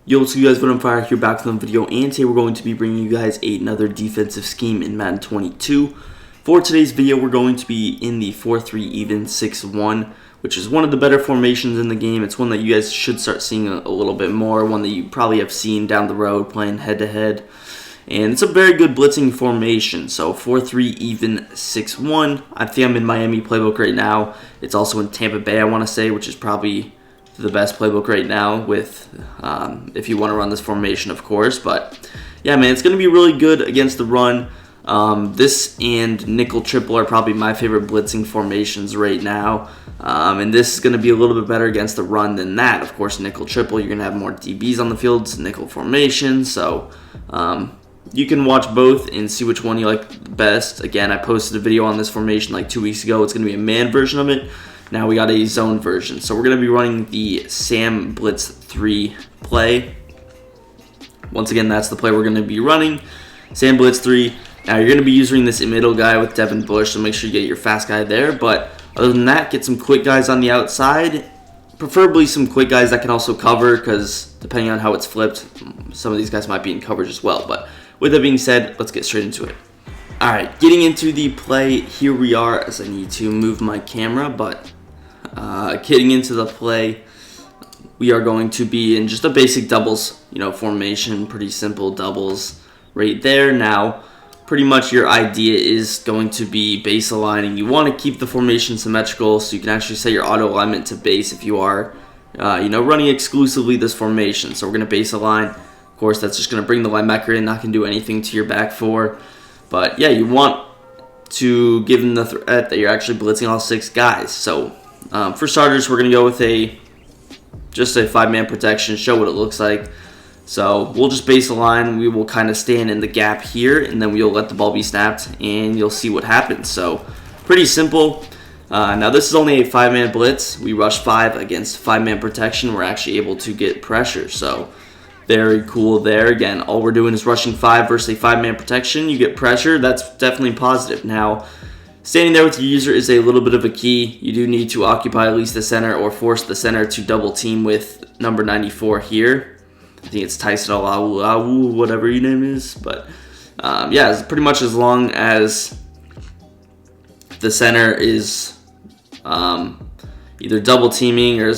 Yo, what's up you guys, but I'm Fire here back with another video, and today we're going to be bringing you guys another defensive scheme in Madden 22. For today's video, we're going to be in the 4-3 even 6-1, which is one of the better formations in the game. It's one that you guys should start seeing a little bit more, one that you probably have seen down the road playing head-to-head. And it's a very good blitzing formation, so 4-3 even 6-1. I think I'm in Miami playbook right now. It's also in Tampa Bay, I want to say, which is probably the best playbook right now with if you want to run this formation, of course. But yeah, man, it's going to be really good against the run. This and nickel triple are probably my favorite blitzing formations right now, and this is going to be a little bit better against the run than that. Of course, nickel triple, you're going to have more DBs on the field. It's nickel formation, so you can watch both and see which one you like best. Again, I posted a video on this formation like 2 weeks ago. It's going to be a man version of it. Now we got a zone version. So we're going to be running the Sam Blitz 3 play. Once again, that's the play we're going to be running. Sam Blitz 3. Now you're going to be using this middle guy with Devin Bush, so make sure you get your fast guy there. But other than that, get some quick guys on the outside. Preferably some quick guys that can also cover, because depending on how it's flipped, some of these guys might be in coverage as well. But with that being said, let's get straight into it. Alright, getting into the play, here we are, as I need to move my camera, but getting into the play, we are going to be in just a basic doubles, formation, pretty simple doubles right there. Now, pretty much your idea is going to be base aligning. You want to keep the formation symmetrical, so you can actually set your auto alignment to base if you are, running exclusively this formation. So we're going to base align. Of course, that's just going to bring the linebacker in, not going to do anything to your back four. But yeah, you want to give them the threat that you're actually blitzing all 6 guys. So for starters, we're going to go with just a 5-man protection, show what it looks like. So we'll just base a line. We will kind of stand in the gap here, and then we'll let the ball be snapped, and you'll see what happens. So pretty simple. Now this is only a 5-man blitz. We rush 5 against 5-man protection. We're actually able to get pressure. So very cool there. Again, all we're doing is rushing 5 versus a 5-man protection. You get pressure. That's definitely positive. Now, standing there with your user is a little bit of a key. You do need to occupy at least the center or force the center to double team with number 94 here. I think it's Tyson Alawu, whatever your name is. But yeah, it's pretty much as long as the center is either double teaming or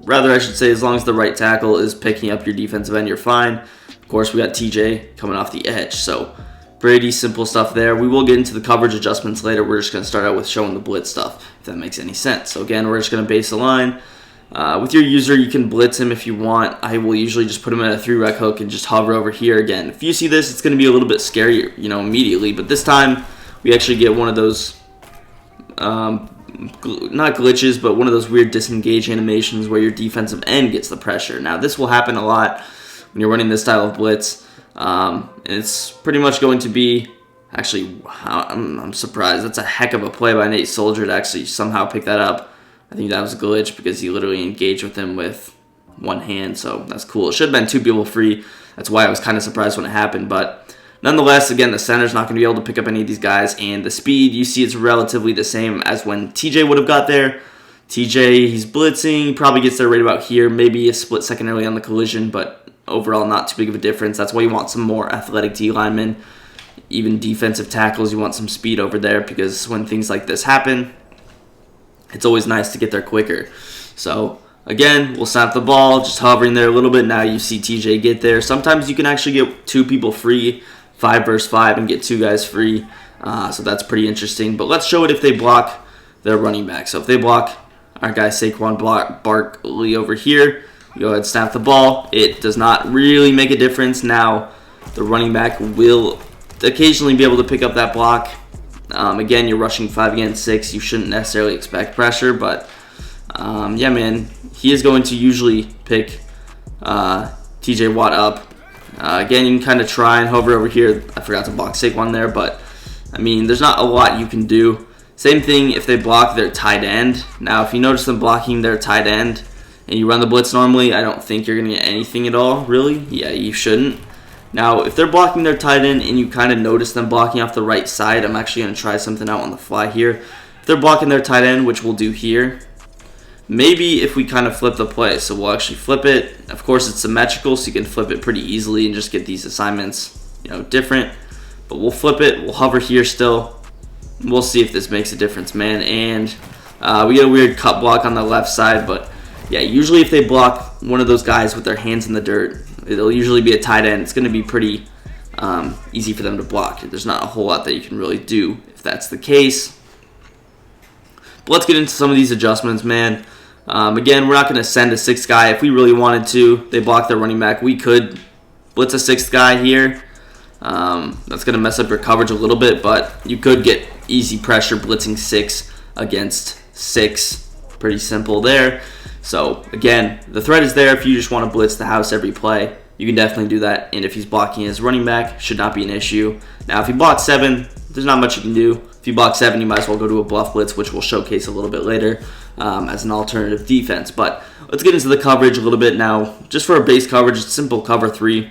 rather, I should say, as long as the right tackle is picking up your defensive end, you're fine. Of course, we got TJ coming off the edge, so pretty simple stuff there. We will get into the coverage adjustments later. We're just going to start out with showing the blitz stuff, if that makes any sense. So again, we're just going to base a line. With your user, you can blitz him if you want. I will usually just put him in a 3-rec hook and just hover over here. Again, if you see this, it's going to be a little bit scary, immediately. But this time, we actually get one of those not glitches, but one of those weird disengage animations where your defensive end gets the pressure. Now, this will happen a lot when you're running this style of blitz, and it's pretty much going to be, actually, I'm surprised. That's a heck of a play by Nate Soldier to actually somehow pick that up. I think that was a glitch because he literally engaged with him with one hand, so that's cool. It should have been 2 people free. That's why I was kind of surprised when it happened, but nonetheless, again, the center's not going to be able to pick up any of these guys, and the speed, you see, it's relatively the same as when TJ would have got there. TJ, he's blitzing, he probably gets there right about here, maybe a split second early on the collision, but overall not too big of a difference. That's why you want some more athletic D linemen, even defensive tackles. You want some speed over there, because when things like this happen, it's always nice to get there quicker. So again, we'll snap the ball, just hovering there a little bit. Now you see TJ get there. Sometimes you can actually get 2 people free, 5 versus 5, and get 2 guys free. So that's pretty interesting. But let's show it if they block their running back. So if they block our guy Saquon Barkley over here, we go ahead and snap the ball. It does not really make a difference. Now the running back will occasionally be able to pick up that block. Again, you're rushing 5 against 6. You shouldn't necessarily expect pressure, but yeah, man, he is going to usually pick TJ Watt up. Again, you can kind of try and hover over here. I forgot to block Saquon there, but I mean, there's not a lot you can do. Same thing if they block their tight end. Now, if you notice them blocking their tight end and you run the blitz normally, I don't think you're going to get anything at all, really. Yeah, you shouldn't. Now, if they're blocking their tight end and you kind of notice them blocking off the right side, I'm actually going to try something out on the fly here. If they're blocking their tight end, which we'll do here, maybe if we kind of flip the play. So we'll actually flip it. Of course, it's symmetrical, so you can flip it pretty easily and just get these assignments, different. But we'll flip it. We'll hover here still. We'll see if this makes a difference, man. And we get a weird cut block on the left side, but yeah, usually if they block one of those guys with their hands in the dirt, it'll usually be a tight end. It's going to be pretty easy for them to block. There's not a whole lot that you can really do if that's the case. But let's get into some of these adjustments, man. Again, we're not going to send a sixth guy. If we really wanted to, they block their running back, we could blitz a sixth guy here. That's going to mess up your coverage a little bit, but you could get easy pressure blitzing 6 against 6. Pretty simple there. So, again, the threat is there. If you just want to blitz the house every play, you can definitely do that. And if he's blocking his running back, should not be an issue. Now, if he blocks 7, there's not much you can do. If you block 7, you might as well go to a bluff blitz, which we'll showcase a little bit later as an alternative defense. But let's get into the coverage a little bit now. Just for a base coverage, it's simple cover 3.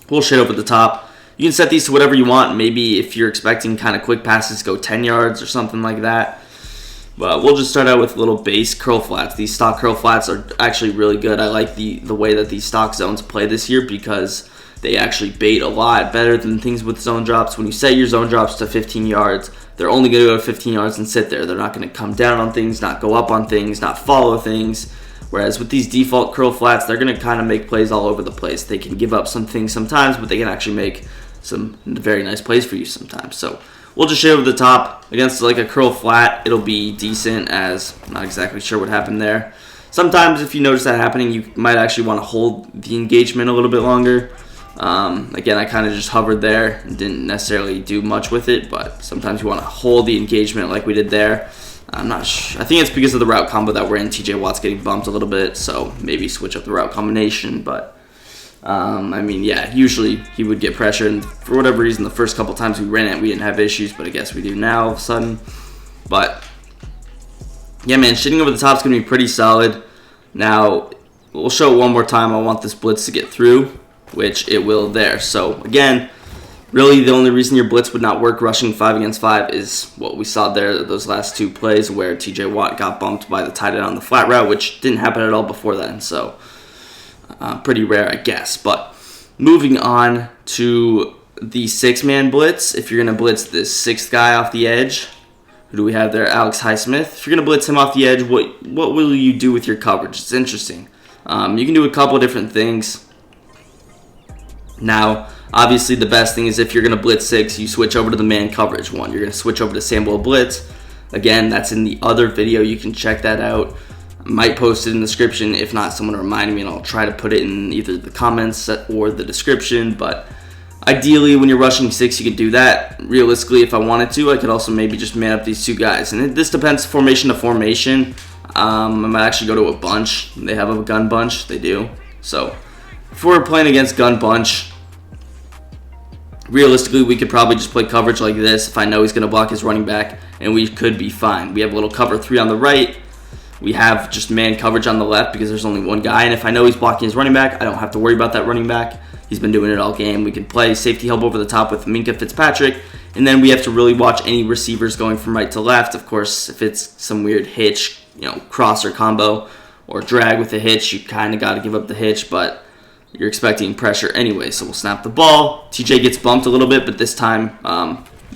We'll shade over the top. You can set these to whatever you want. Maybe if you're expecting kind of quick passes, go 10 yards or something like that. But we'll just start out with little base curl flats. These stock curl flats are actually really good. I like the way that these stock zones play this year because they actually bait a lot better than things with zone drops. When you set your zone drops to 15 yards, they're only going to go to 15 yards and sit there. They're not going to come down on things, not go up on things, not follow things. Whereas with these default curl flats, they're going to kind of make plays all over the place. They can give up some things sometimes, but they can actually make some very nice plays for you sometimes. So we'll just shade over the top. Against like a curl flat, it'll be decent, as I'm not exactly sure what happened there. Sometimes if you notice that happening, you might actually want to hold the engagement a little bit longer. Again, I kind of just hovered there and didn't necessarily do much with it, but sometimes you want to hold the engagement like we did there. I'm not sure. I think it's because of the route combo that we're in. TJ Watt's getting bumped a little bit, so maybe switch up the route combination. But, I mean, yeah, usually he would get pressure, and for whatever reason, the first couple times we ran it, we didn't have issues, but I guess we do now all of a sudden. But, yeah, man, shitting over the top is going to be pretty solid. Now, we'll show it one more time. I want this blitz to get through, which it will there. So, again, really the only reason your blitz would not work rushing 5 against 5 is what we saw there, those last 2 plays where TJ Watt got bumped by the tight end on the flat route, which didn't happen at all before then. So, pretty rare, I guess. But moving on to the 6-man blitz, if you're going to blitz this 6th guy off the edge, who do we have there? Alex Highsmith. If you're going to blitz him off the edge, what will you do with your coverage? It's interesting. You can do a couple of different things. Now, obviously, the best thing is if you're going to blitz 6, you switch over to the man coverage one. You're going to switch over to Sambo Blitz. Again, that's in the other video. You can check that out. I might post it in the description. If not, someone remind me, and I'll try to put it in either the comments or the description. But ideally, when you're rushing 6, you can do that. Realistically, if I wanted to, I could also maybe just man up these 2 guys. And this depends formation to formation. I might actually go to a bunch. They have a gun bunch. They do. So if we're playing against gun bunch, realistically, we could probably just play coverage like this if I know he's going to block his running back, and we could be fine. We have a little cover 3 on the right. We have just man coverage on the left because there's only one guy, and if I know he's blocking his running back, I don't have to worry about that running back. He's been doing it all game. We can play safety help over the top with Minkah Fitzpatrick, and then we have to really watch any receivers going from right to left. Of course, if it's some weird hitch, cross or combo or drag with a hitch, you kind of got to give up the hitch, but you're expecting pressure anyway, so we'll snap the ball. TJ gets bumped a little bit, but this time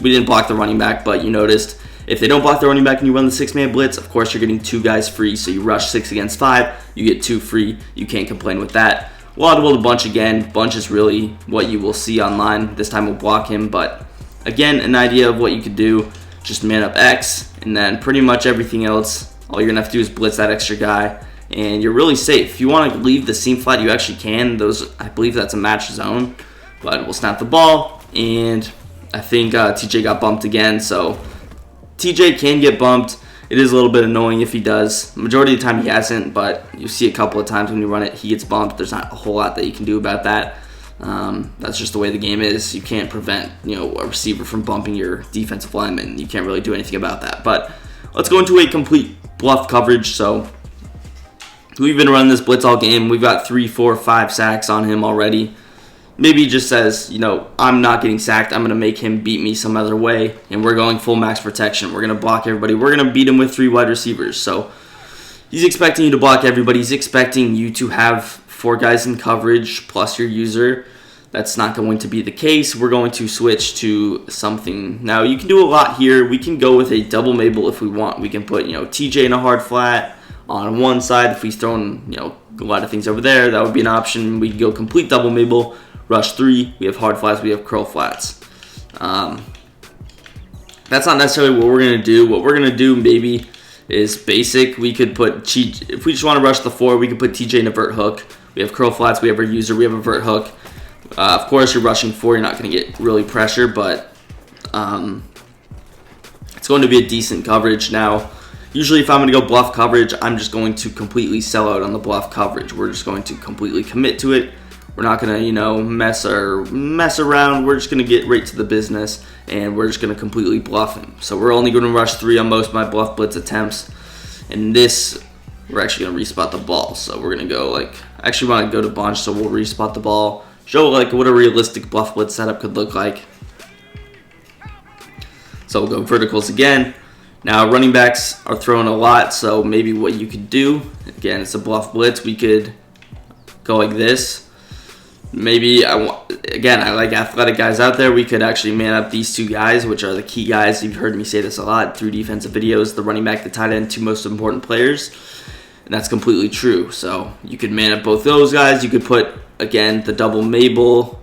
we didn't block the running back, but you noticed if they don't block the running back and you run the 6-man blitz, of course you're getting 2 guys free, so you rush 6 against 5, you get 2 free. You can't complain with that. We'll audible the bunch again. Bunch is really what you will see online. This time we'll block him, but again, an idea of what you could do, just man up X, and then pretty much everything else, all you're going to have to do is blitz that extra guy, and you're really safe. If you want to leave the seam flat, you actually can. I believe that's a match zone, but we'll snap the ball, and I think TJ got bumped again, so TJ can get bumped. It is a little bit annoying if he does. The majority of the time he hasn't, but you see a couple of times when you run it, he gets bumped. There's not a whole lot that you can do about that. That's just the way the game is. You can't prevent a receiver from bumping your defensive lineman. You can't really do anything about that. But let's go into a complete bluff coverage. So we've been running this blitz all game. We've got 3, 4, 5 sacks on him already. Maybe he just says, I'm not getting sacked. I'm going to make him beat me some other way. And we're going full max protection. We're going to block everybody. We're going to beat him with 3 wide receivers. So he's expecting you to block everybody. He's expecting you to have 4 guys in coverage plus your user. That's not going to be the case. We're going to switch to something. Now, you can do a lot here. We can go with a double Mabel if we want. We can put, TJ in a hard flat on one side. If he's throwing, a lot of things over there, that would be an option. We can go complete double Mabel, rush 3. We have hard flats. We have curl flats. That's not necessarily what we're going to do. What we're going to do maybe is basic. We could put, if we just want to rush the 4, we could put TJ in a vert hook. We have curl flats. We have our user. We have a vert hook. Of course, you're rushing 4. You're not going to get really pressure, but it's going to be a decent coverage. Now, usually if I'm going to go bluff coverage, I'm just going to completely sell out on the bluff coverage. We're just going to completely commit to it. We're not going to, mess around. We're just going to get right to the business, and we're just going to completely bluff him. So we're only going to rush 3 on most of my bluff blitz attempts. And this, we're actually going to respot the ball. So we're going to go I actually want to go to bunch, so we'll respot the ball. Show what a realistic bluff blitz setup could look like. So we'll go verticals again. Now running backs are throwing a lot, so maybe what you could do, again, it's a bluff blitz. We could go like this. Maybe I like athletic guys out there. We could actually man up these 2 guys, which are the key guys. You've heard me say this a lot through defensive videos. The running back, the tight end, 2 most important players, and that's completely true. So you could man up both those guys. You could put, again, the double Mabel.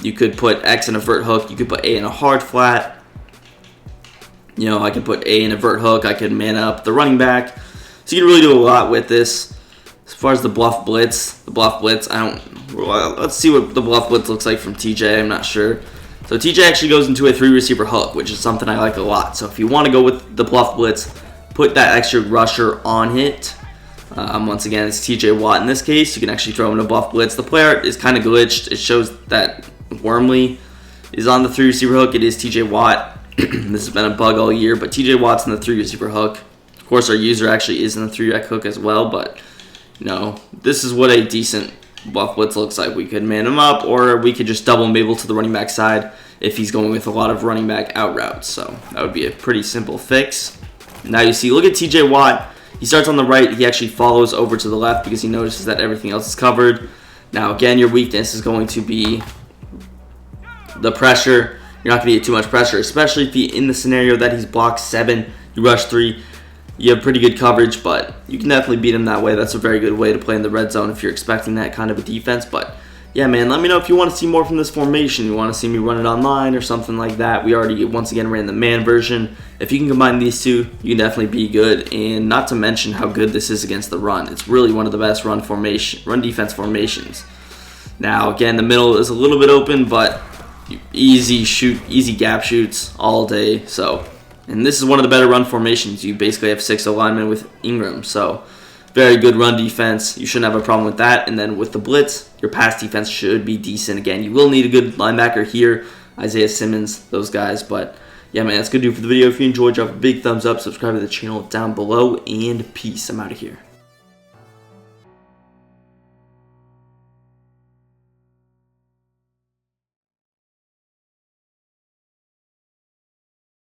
You could put X in a vert hook. You could put A in a hard flat. I could put A in a vert hook. I could man up the running back. So you can really do a lot with this. As far as the bluff blitz, let's see what the bluff blitz looks like from TJ. I'm not sure. So TJ actually goes into a 3 receiver hook, which is something I like a lot. So if you want to go with the bluff blitz, put that extra rusher on it. Once again, it's TJ Watt in this case. You can actually throw him in a bluff blitz. The player is kind of glitched. It shows that Wormley is on the 3 receiver hook. It is TJ Watt. This has been a bug all year, but TJ Watt's in the 3 receiver hook. Of course, our user actually is in the 3 hook as well, but this is what a decent bluff blitz looks like. We could man him up, or we could just double Mabel to the running back side if he's going with a lot of running back out routes. So that would be a pretty simple fix. Now you see, look at TJ Watt. He starts on the right. He actually follows over to the left because he notices that everything else is covered. Now, again, your weakness is going to be the pressure. You're not going to get too much pressure, especially if in the scenario that he's blocked 7, you rush 3. You have pretty good coverage, but you can definitely beat him that way. That's a very good way to play in the red zone if you're expecting that kind of a defense. But yeah, man, let me know if you want to see more from this formation. You want to see me run it online or something like that. We already, once again, ran the man version. If you can combine these 2, you can definitely be good. And not to mention how good this is against the run. It's really one of the best run defense formations. Now, again, the middle is a little bit open, but easy gap shoots all day. And this is one of the better run formations. You basically have 6 alignment with Ingram. So very good run defense. You shouldn't have a problem with that. And then with the blitz, your pass defense should be decent. Again, you will need a good linebacker here. Isaiah Simmons, those guys. But yeah, man, that's going to do it for the video. If you enjoyed, drop a big thumbs up. Subscribe to the channel down below. And peace. I'm out of here.